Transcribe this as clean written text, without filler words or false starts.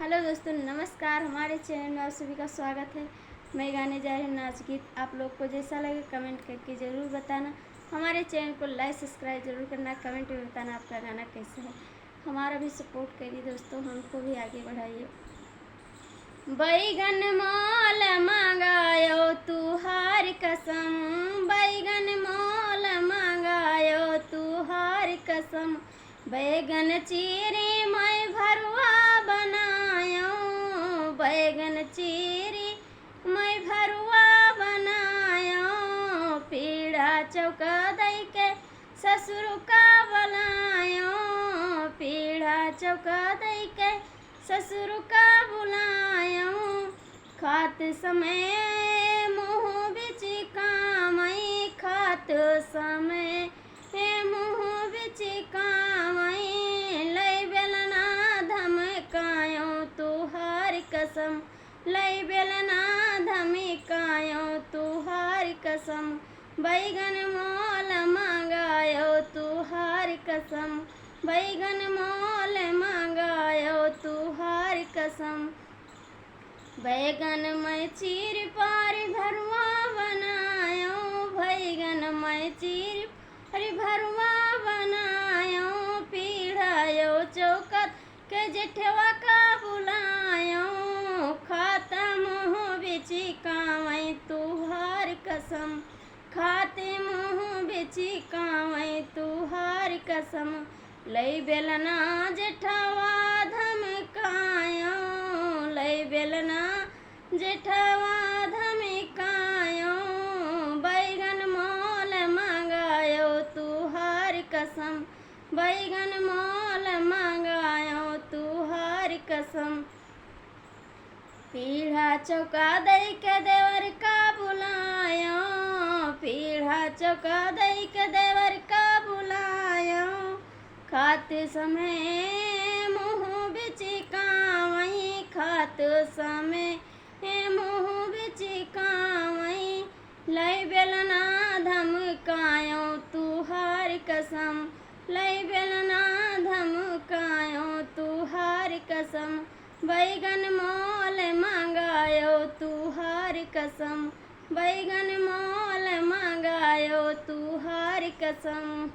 Hello दोस्तों, नमस्कार। हमारे चैनल में आप सभी का स्वागत है। मैं गाने जा रही हूँ नाच गीत। आप लोग को जैसा लगे कमेंट करके ज़रूर बताना। हमारे चैनल को लाइक सब्सक्राइब जरूर करना। कमेंट में बताना आपका गाना कैसा है। हमारा भी सपोर्ट करिए दोस्तों, हमको भी आगे बढ़ाइए। बैगन मोल मांगायो तुहार कसम, बैगन मोल मांगायो तुहार कसम। बैगन चीरे मैं भरुआ बनायो, बैगन चीरे मैं भरुआ बनायो। पीढ़ा चौका दई के ससुर का बुलायो, पीढ़ा चौका दई के ससुर का बुलायो। खात समय मुँह बिच कामई, खात समय मुँह बिच कामई। लई बेलना धमकायो तुहार कसम, लई बेलना धमकायो तुहार कसम। बैगन मोल मांगायो तुहार कसम, बैगन मोल मांगायो तुहार कसम। बैगन मैं चीर पार भरुआ बनायो, बैगन मैं चीर पार भरुआ बनायो। पीढ़ायो चौकत के जेठवा का बुलायो, खाता मुँह बिच कावई तुहार कसम, खाते मुँह बिच कावई तुहार कसम। लई बेलना जेठवा धमकायो, लई बेलना जेठवा धमकायो। बैगन मोल मांगायो तुहार कसम, बैगन मोल मांगायो तुहार कसम। पीढ़ा चौका दई के देवर का बुलायो, पीढ़ा चौका दई के देवर का बुलायो। खाते समय मुँह बिच कावई, खाते समय मुँह बिच कावई। लई बेलना धमकायो तुहार कसम, लई बेलना धमकायो तुहार कसम। बैगन मोल मांगायो तुहार कसम, बैगन मोल मांगायो तुहार कसम।